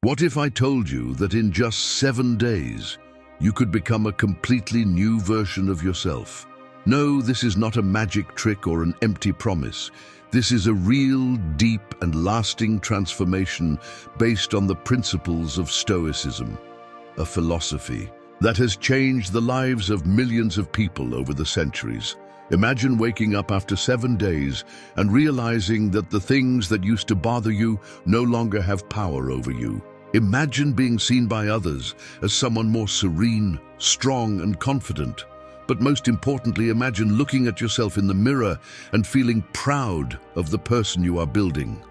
What if I told you that in just 7 days, you could become a completely new version of yourself? No, this is not a magic trick or an empty promise. This is a real, deep, and lasting transformation based on the principles of Stoicism, a philosophy that has changed the lives of millions of people over the centuries. Imagine waking up after 7 days and realizing that the things that used to bother you no longer have power over you. Imagine being seen by others as someone more serene, strong, and confident. But most importantly, imagine looking at yourself in the mirror and feeling proud of the person you are building.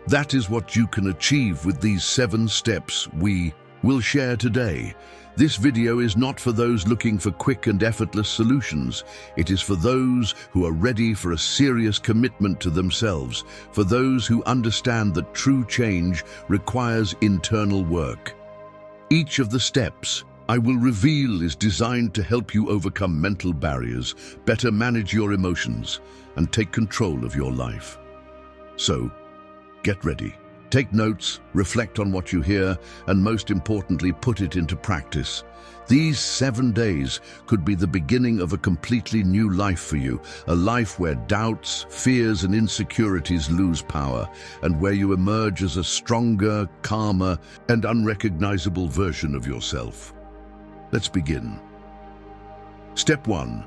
That is what you can achieve with these 7 steps we will share today. This video is not for those looking for quick and effortless solutions. It is for those who are ready for a serious commitment to themselves, for those who understand that true change requires internal work. Each of the steps I will reveal is designed to help you overcome mental barriers, better manage your emotions, and take control of your life. So, get ready. Take notes, reflect on what you hear, and most importantly, put it into practice. These 7 days could be the beginning of a completely new life for you, a life where doubts, fears, and insecurities lose power, and where you emerge as a stronger, calmer, and unrecognizable version of yourself. Let's begin. Step 1.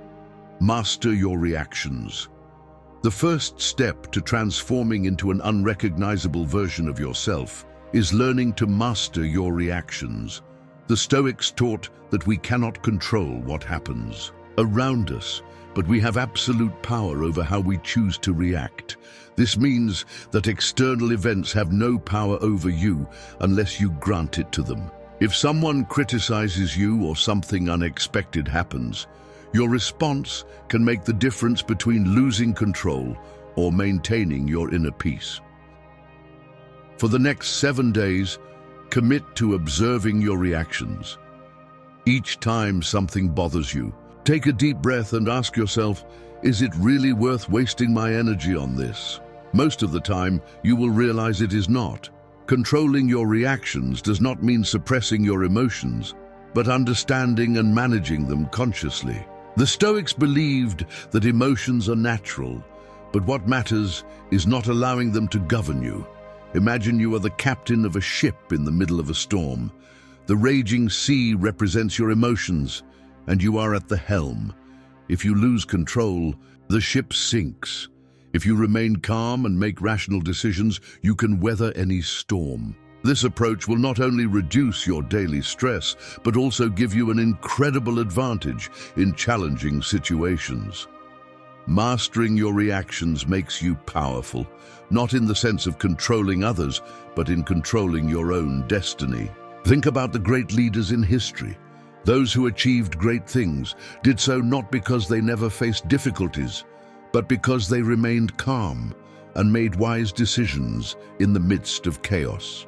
Master your reactions. The first step to transforming into an unrecognizable version of yourself is learning to master your reactions. The Stoics taught that we cannot control what happens around us, but we have absolute power over how we choose to react. This means that external events have no power over you unless you grant it to them. If someone criticizes you or something unexpected happens, your response can make the difference between losing control or maintaining your inner peace. For the next 7 days, commit to observing your reactions. Each time something bothers you, take a deep breath and ask yourself, is it really worth wasting my energy on this? Most of the time, you will realize it is not. Controlling your reactions does not mean suppressing your emotions, but understanding and managing them consciously. The Stoics believed that emotions are natural, but what matters is not allowing them to govern you. Imagine you are the captain of a ship in the middle of a storm. The raging sea represents your emotions, and you are at the helm. If you lose control, the ship sinks. If you remain calm and make rational decisions, you can weather any storm. This approach will not only reduce your daily stress, but also give you an incredible advantage in challenging situations. Mastering your reactions makes you powerful, not in the sense of controlling others, but in controlling your own destiny. Think about the great leaders in history. Those who achieved great things did so not because they never faced difficulties, but because they remained calm and made wise decisions in the midst of chaos.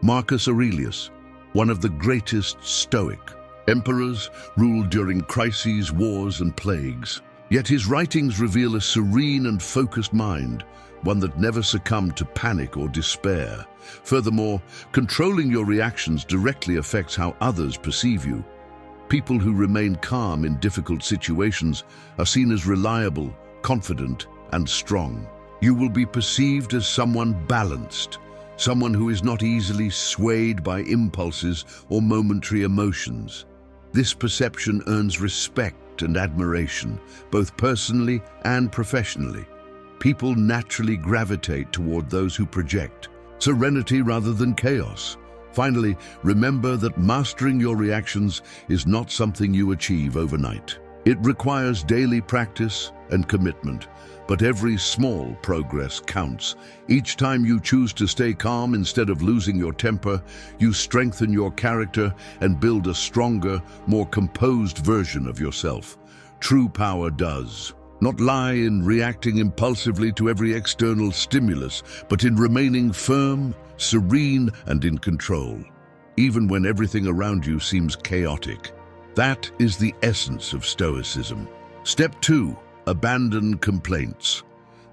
Marcus Aurelius, one of the greatest Stoic emperors, ruled during crises, wars, and plagues. Yet his writings reveal a serene and focused mind, one that never succumbed to panic or despair. Furthermore, controlling your reactions directly affects how others perceive you. People who remain calm in difficult situations are seen as reliable, confident, and strong. You will be perceived as someone balanced, someone who is not easily swayed by impulses or momentary emotions. This perception earns respect and admiration, both personally and professionally. People naturally gravitate toward those who project serenity rather than chaos. Finally, remember that mastering your reactions is not something you achieve overnight. It requires daily practice and commitment, but every small progress counts. Each time you choose to stay calm instead of losing your temper, you strengthen your character and build a stronger, more composed version of yourself. True power does not lie in reacting impulsively to every external stimulus, but in remaining firm, serene, and in control, even when everything around you seems chaotic. That is the essence of Stoicism. Step 2. Abandon complaints.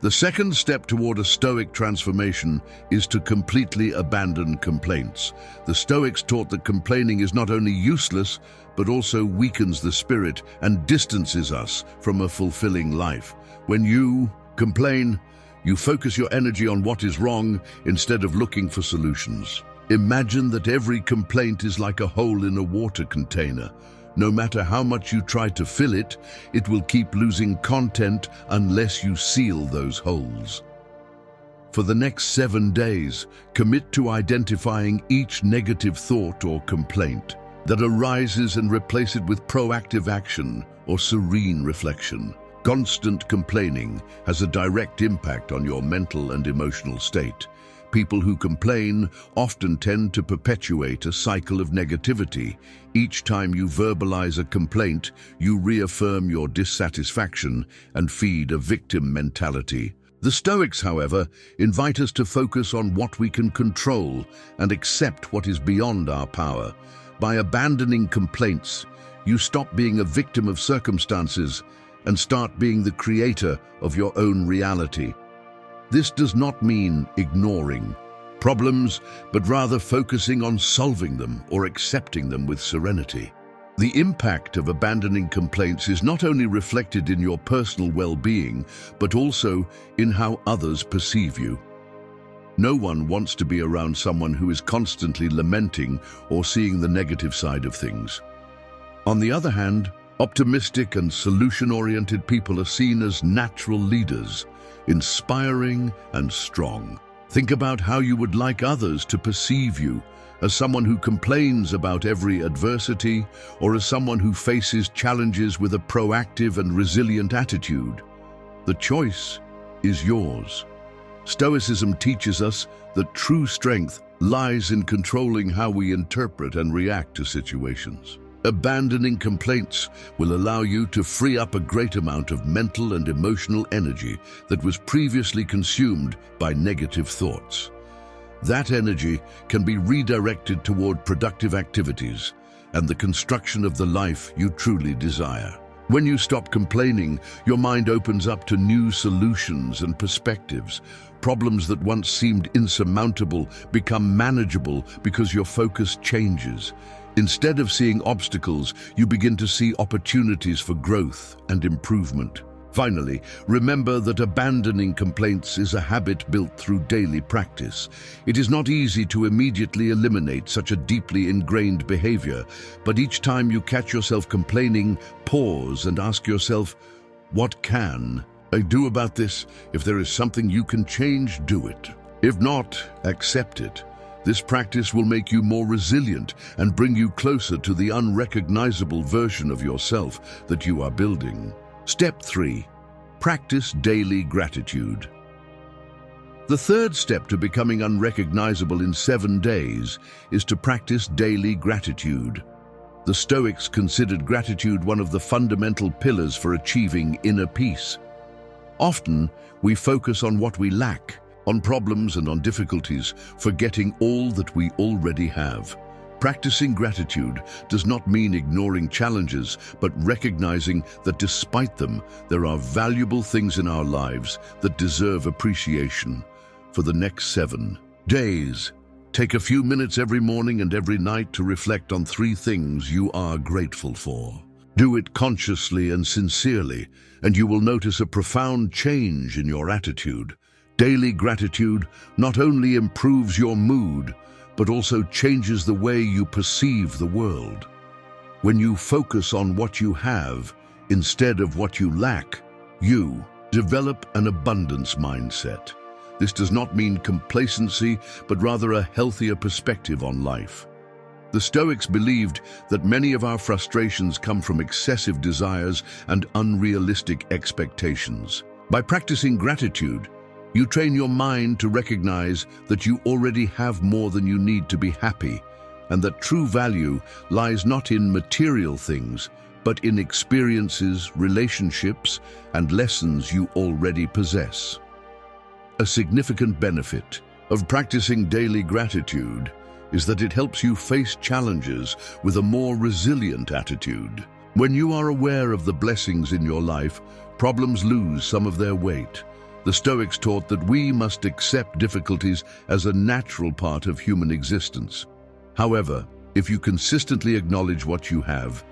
The second step toward a Stoic transformation is to completely abandon complaints. The Stoics taught that complaining is not only useless, but also weakens the spirit and distances us from a fulfilling life. When you complain, you focus your energy on what is wrong instead of looking for solutions. Imagine that every complaint is like a hole in a water container. No matter how much you try to fill it, it will keep losing content unless you seal those holes. For the next 7 days, commit to identifying each negative thought or complaint that arises and replace it with proactive action or serene reflection. Constant complaining has a direct impact on your mental and emotional state. People who complain often tend to perpetuate a cycle of negativity. Each time you verbalize a complaint, you reaffirm your dissatisfaction and feed a victim mentality. The Stoics, however, invite us to focus on what we can control and accept what is beyond our power. By abandoning complaints, you stop being a victim of circumstances and start being the creator of your own reality. This does not mean ignoring problems, but rather focusing on solving them or accepting them with serenity. The impact of abandoning complaints is not only reflected in your personal well-being, but also in how others perceive you. No one wants to be around someone who is constantly lamenting or seeing the negative side of things. On the other hand, optimistic and solution-oriented people are seen as natural leaders, inspiring and strong. Think about how you would like others to perceive you, as someone who complains about every adversity or as someone who faces challenges with a proactive and resilient attitude. The choice is yours. Stoicism teaches us that true strength lies in controlling how we interpret and react to situations. Abandoning complaints will allow you to free up a great amount of mental and emotional energy that was previously consumed by negative thoughts. That energy can be redirected toward productive activities and the construction of the life you truly desire. When you stop complaining, your mind opens up to new solutions and perspectives. Problems that once seemed insurmountable become manageable because your focus changes. Instead of seeing obstacles, you begin to see opportunities for growth and improvement. Finally, remember that abandoning complaints is a habit built through daily practice. It is not easy to immediately eliminate such a deeply ingrained behavior, but each time you catch yourself complaining, pause and ask yourself, what can I do about this? If there is something you can change, do it. If not, accept it. This practice will make you more resilient and bring you closer to the unrecognizable version of yourself that you are building. Step 3. Practice daily gratitude. The third step to becoming unrecognizable in 7 days is to practice daily gratitude. The Stoics considered gratitude one of the fundamental pillars for achieving inner peace. Often, we focus on what we lack, on problems and on difficulties, forgetting all that we already have. Practicing gratitude does not mean ignoring challenges, but recognizing that despite them, there are valuable things in our lives that deserve appreciation. For the next 7 days, take a few minutes every morning and every night to reflect on 3 things you are grateful for. Do it consciously and sincerely, and you will notice a profound change in your attitude. Daily gratitude not only improves your mood, but also changes the way you perceive the world. When you focus on what you have instead of what you lack, you develop an abundance mindset. This does not mean complacency, but rather a healthier perspective on life. The Stoics believed that many of our frustrations come from excessive desires and unrealistic expectations. By practicing gratitude, you train your mind to recognize that you already have more than you need to be happy, and that true value lies not in material things, but in experiences, relationships, and lessons you already possess. A significant benefit of practicing daily gratitude is that it helps you face challenges with a more resilient attitude. When you are aware of the blessings in your life, problems lose some of their weight, The Stoics taught that we must accept difficulties as a natural part of human existence. However, if you consistently acknowledge what you have,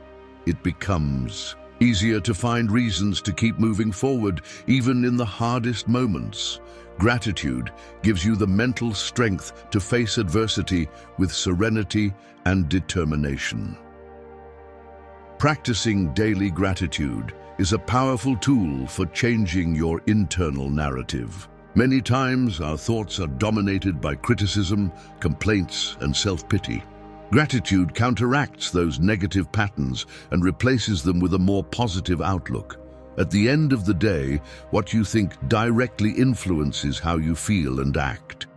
it becomes easier to find reasons to keep moving forward, even in the hardest moments. Gratitude gives you the mental strength to face adversity with serenity and determination. Practicing daily gratitude is a powerful tool for changing your internal narrative. Many times our thoughts are dominated by criticism, complaints, and self-pity. Gratitude counteracts those negative patterns and replaces them with a more positive outlook. At the end of the day, what you think directly influences how you feel and act.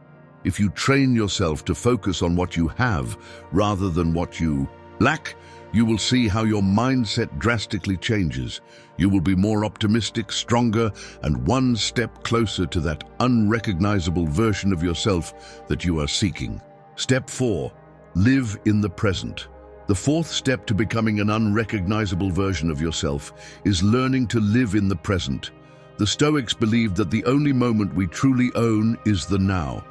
If you train yourself to focus on what you have rather than what you lack, you will see how your mindset drastically changes. You will be more optimistic, stronger, and one step closer to that unrecognizable version of yourself that you are seeking. Step 4. Live in the present. The fourth step to becoming an unrecognizable version of yourself is learning to live in the present. The Stoics believed that the only moment we truly own is the now.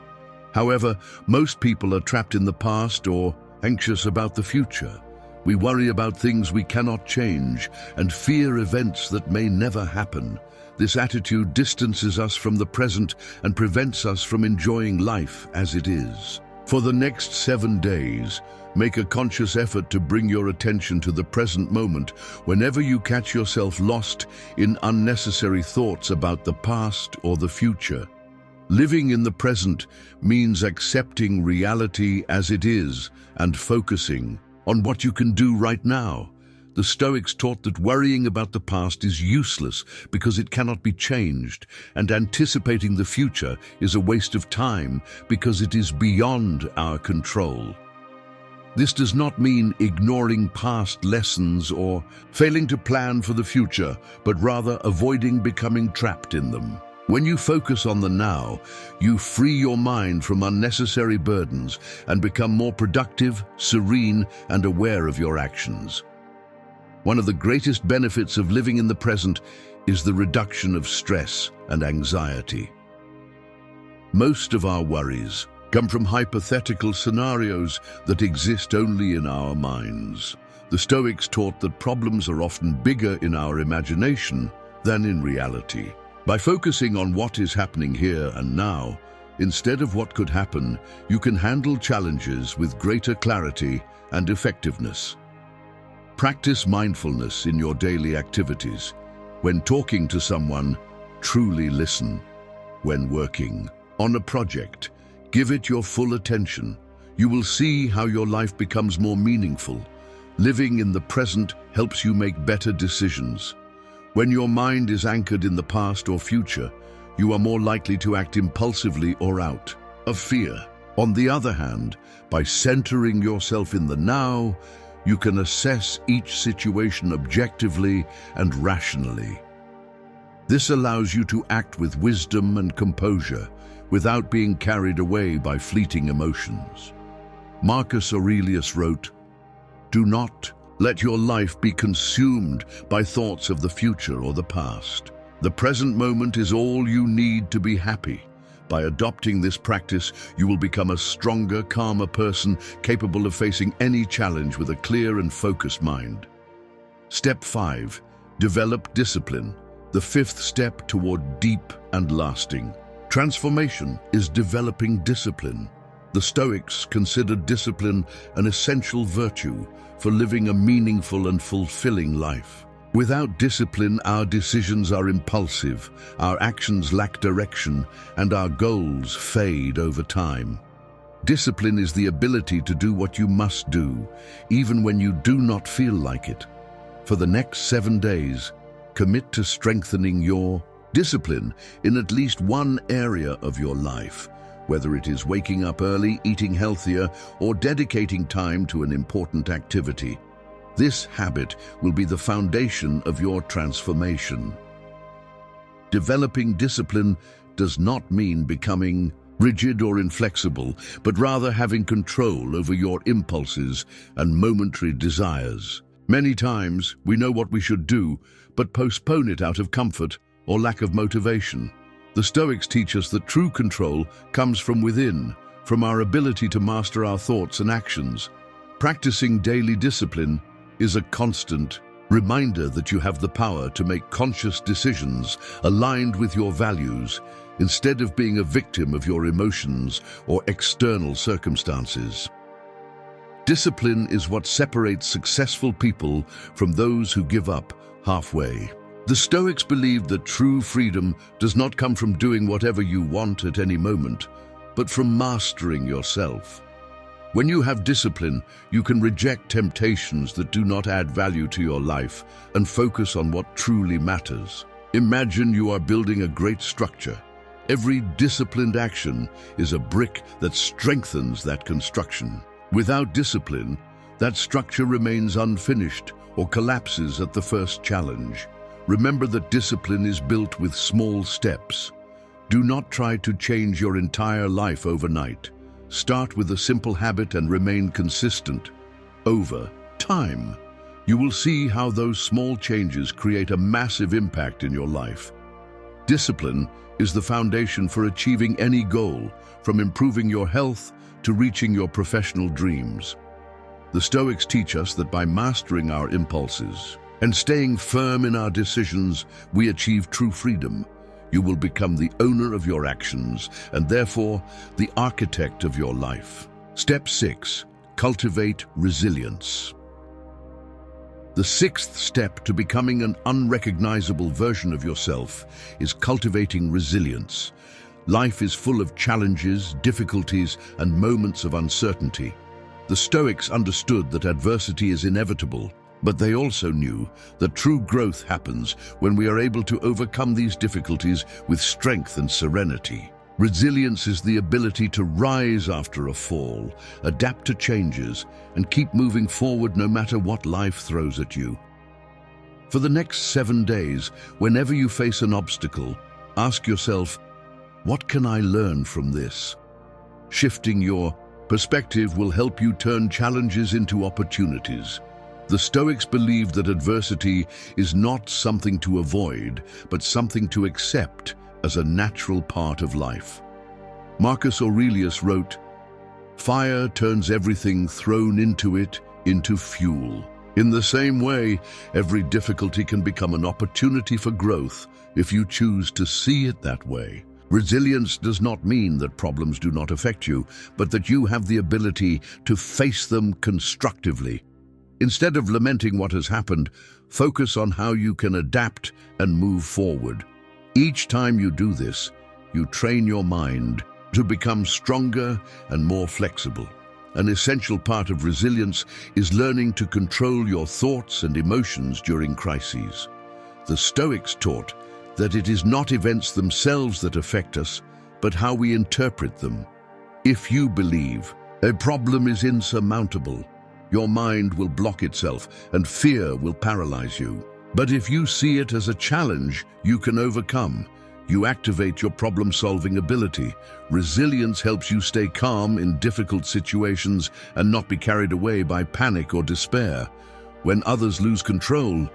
However, most people are trapped in the past or anxious about the future. We worry about things we cannot change and fear events that may never happen. This attitude distances us from the present and prevents us from enjoying life as it is. For the next 7 days, make a conscious effort to bring your attention to the present moment whenever you catch yourself lost in unnecessary thoughts about the past or the future. Living in the present means accepting reality as it is and focusing on what you can do right now. The Stoics taught that worrying about the past is useless because it cannot be changed, and anticipating the future is a waste of time because it is beyond our control. This does not mean ignoring past lessons or failing to plan for the future, but rather avoiding becoming trapped in them. When you focus on the now, you free your mind from unnecessary burdens and become more productive, serene, and aware of your actions. One of the greatest benefits of living in the present is the reduction of stress and anxiety. Most of our worries come from hypothetical scenarios that exist only in our minds. The Stoics taught that problems are often bigger in our imagination than in reality. By focusing on what is happening here and now, instead of what could happen, you can handle challenges with greater clarity and effectiveness. Practice mindfulness in your daily activities. When talking to someone, truly listen. When working on a project, give it your full attention. You will see how your life becomes more meaningful. Living in the present helps you make better decisions. When your mind is anchored in the past or future, you are more likely to act impulsively or out of fear. On the other hand, by centering yourself in the now, you can assess each situation objectively and rationally. This allows you to act with wisdom and composure without being carried away by fleeting emotions. Marcus Aurelius wrote, "Do not let your life be consumed by thoughts of the future or the past. The present moment is all you need to be happy." By adopting this practice, you will become a stronger, calmer person, capable of facing any challenge with a clear and focused mind. Step 5. Develop discipline. The fifth step toward deep and lasting transformation is developing discipline. The Stoics considered discipline an essential virtue for living a meaningful and fulfilling life. Without discipline, our decisions are impulsive, our actions lack direction, and our goals fade over time. Discipline is the ability to do what you must do, even when you do not feel like it. For the next 7 days, commit to strengthening your discipline in at least one area of your life, whether it is waking up early, eating healthier, or dedicating time to an important activity. This habit will be the foundation of your transformation. Developing discipline does not mean becoming rigid or inflexible, but rather having control over your impulses and momentary desires. Many times, we know what we should do, but postpone it out of comfort or lack of motivation. The Stoics teach us that true control comes from within, from our ability to master our thoughts and actions. Practicing daily discipline is a constant reminder that you have the power to make conscious decisions aligned with your values, instead of being a victim of your emotions or external circumstances. Discipline is what separates successful people from those who give up halfway. The Stoics believed that true freedom does not come from doing whatever you want at any moment, but from mastering yourself. When you have discipline, you can reject temptations that do not add value to your life and focus on what truly matters. Imagine you are building a great structure. Every disciplined action is a brick that strengthens that construction. Without discipline, that structure remains unfinished or collapses at the first challenge. Remember that discipline is built with small steps. Do not try to change your entire life overnight. Start with a simple habit and remain consistent. Over time, you will see how those small changes create a massive impact in your life. Discipline is the foundation for achieving any goal, from improving your health to reaching your professional dreams. The Stoics teach us that by mastering our impulses and staying firm in our decisions, we achieve true freedom. You will become the owner of your actions and therefore the architect of your life. Step 6. Cultivate resilience. The sixth step to becoming an unrecognizable version of yourself is cultivating resilience. Life is full of challenges, difficulties, and moments of uncertainty. The Stoics understood that adversity is inevitable, but they also knew that true growth happens when we are able to overcome these difficulties with strength and serenity. Resilience is the ability to rise after a fall, adapt to changes, and keep moving forward no matter what life throws at you. For the next 7 days, whenever you face an obstacle, ask yourself, what can I learn from this? Shifting your perspective will help you turn challenges into opportunities. The Stoics believed that adversity is not something to avoid, but something to accept as a natural part of life. Marcus Aurelius wrote, "Fire turns everything thrown into it into fuel." In the same way, every difficulty can become an opportunity for growth if you choose to see it that way. Resilience does not mean that problems do not affect you, but that you have the ability to face them constructively. Instead of lamenting what has happened, focus on how you can adapt and move forward. Each time you do this, you train your mind to become stronger and more flexible. An essential part of resilience is learning to control your thoughts and emotions during crises. The Stoics taught that it is not events themselves that affect us, but how we interpret them. If you believe a problem is insurmountable, your mind will block itself and fear will paralyze you. But if you see it as a challenge you can overcome, you activate your problem-solving ability. Resilience helps you stay calm in difficult situations and not be carried away by panic or despair. When others lose control,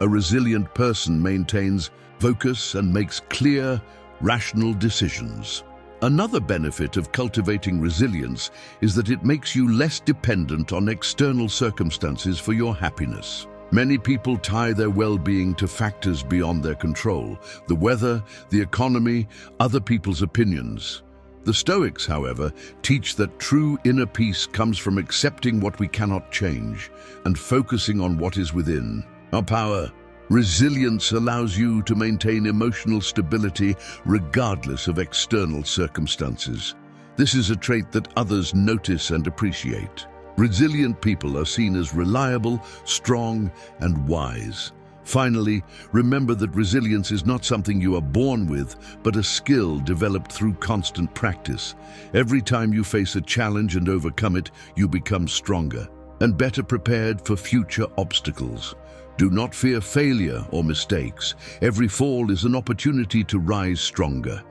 a resilient person maintains focus and makes clear, rational decisions. Another benefit of cultivating resilience is that it makes you less dependent on external circumstances for your happiness. Many people tie their well-being to factors beyond their control: the weather, the economy, other people's opinions. The Stoics, however, teach that true inner peace comes from accepting what we cannot change and focusing on what is within our power. Resilience allows you to maintain emotional stability regardless of external circumstances. This is a trait that others notice and appreciate. Resilient people are seen as reliable, strong, and wise. Finally, remember that resilience is not something you are born with, but a skill developed through constant practice. Every time you face a challenge and overcome it, you become stronger and better prepared for future obstacles. Do not fear failure or mistakes. Every fall is an opportunity to rise stronger.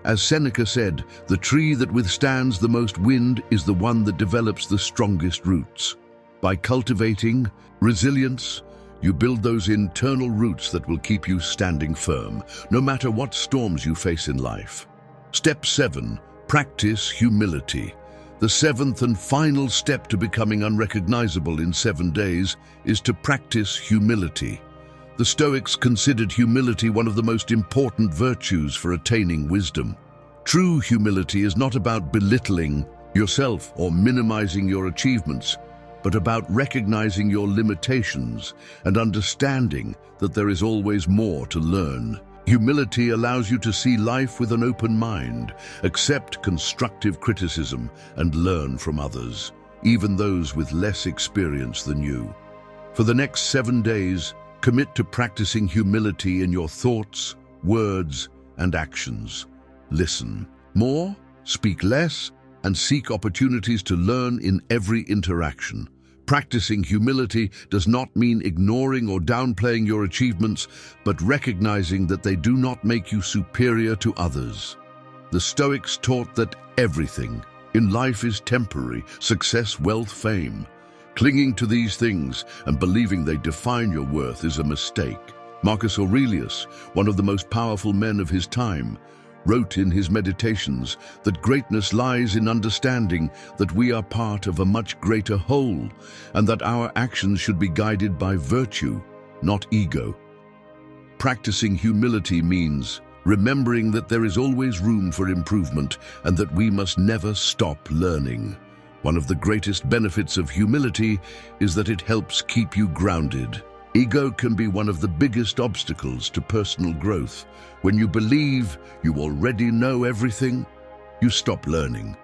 As Seneca said, the tree that withstands the most wind is the one that develops the strongest roots. By cultivating resilience, You build those internal roots that will keep you standing firm, no matter what storms you face in life. Step 7. Practice humility. The seventh and final step to becoming unrecognizable in 7 days is to practice humility. The Stoics considered humility one of the most important virtues for attaining wisdom. True humility is not about belittling yourself or minimizing your achievements, but about recognizing your limitations and understanding that there is always more to learn. Humility allows you to see life with an open mind, accept constructive criticism, and learn from others, even those with less experience than you. For the next 7 days, commit to practicing humility in your thoughts, words, and actions. Listen more, speak less, and seek opportunities to learn in every interaction. Practicing humility does not mean ignoring or downplaying your achievements, but recognizing that they do not make you superior to others. The Stoics taught that everything in life is temporary: success, wealth, fame. Clinging to these things and believing they define your worth is a mistake. Marcus Aurelius, one of the most powerful men of his time, wrote in his Meditations that greatness lies in understanding that we are part of a much greater whole, and that our actions should be guided by virtue, not ego. Practicing humility means remembering that there is always room for improvement and that we must never stop learning. One of the greatest benefits of humility is that it helps keep you grounded. Ego can be one of the biggest obstacles to personal growth. When you believe you already know everything, you stop learning.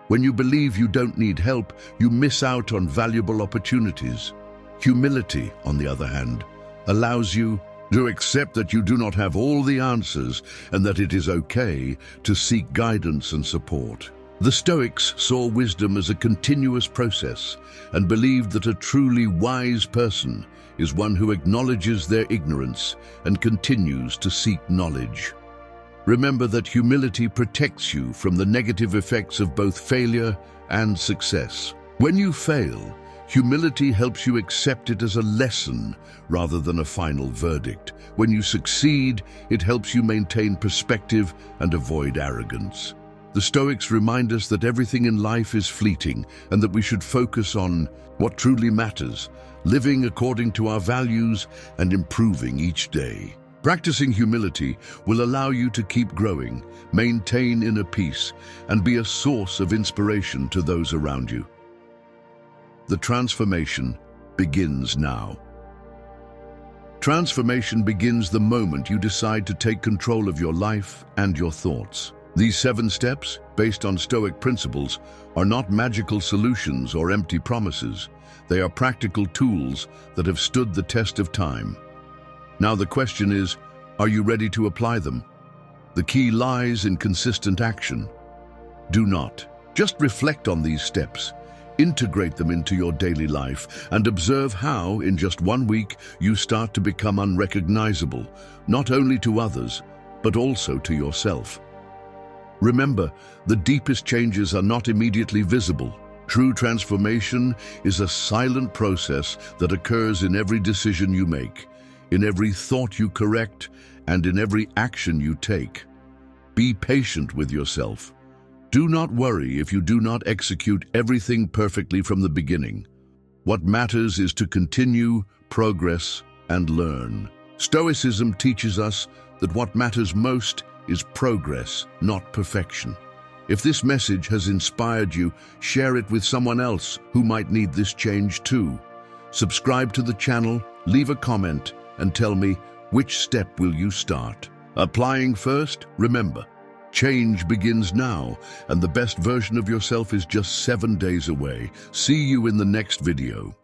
When you believe you don't need help, you miss out on valuable opportunities. Humility, on the other hand, allows you to accept that you do not have all the answers and that it is okay to seek guidance and support. The Stoics saw wisdom as a continuous process and believed that a truly wise person is one who acknowledges their ignorance and continues to seek knowledge. Remember that humility protects you from the negative effects of both failure and success. When you fail, humility helps you accept it as a lesson rather than a final verdict. When you succeed, it helps you maintain perspective and avoid arrogance. The Stoics remind us that everything in life is fleeting and that we should focus on what truly matters, living according to our values and improving each day. Practicing humility will allow you to keep growing, maintain inner peace, and be a source of inspiration to those around you. The transformation begins now. Transformation begins the moment you decide to take control of your life and your thoughts. These 7 steps, based on Stoic principles, are not magical solutions or empty promises. They are practical tools that have stood the test of time. Now the question is, are you ready to apply them? The key lies in consistent action. Do not just reflect on these steps. Integrate them into your daily life and observe how, in just 1 week, you start to become unrecognizable, not only to others, but also to yourself. Remember, the deepest changes are not immediately visible. True transformation is a silent process that occurs in every decision you make, in every thought you correct, and in every action you take. Be patient with yourself. Do not worry if you do not execute everything perfectly from the beginning. What matters is to continue, progress, and learn. Stoicism teaches us that what matters most is progress, not perfection. If this message has inspired you, share it with someone else who might need this change too. Subscribe to the channel, leave a comment, and tell me, which step will you start? Applying first? Remember, change begins now, and the best version of yourself is just 7 days away. See you in the next video.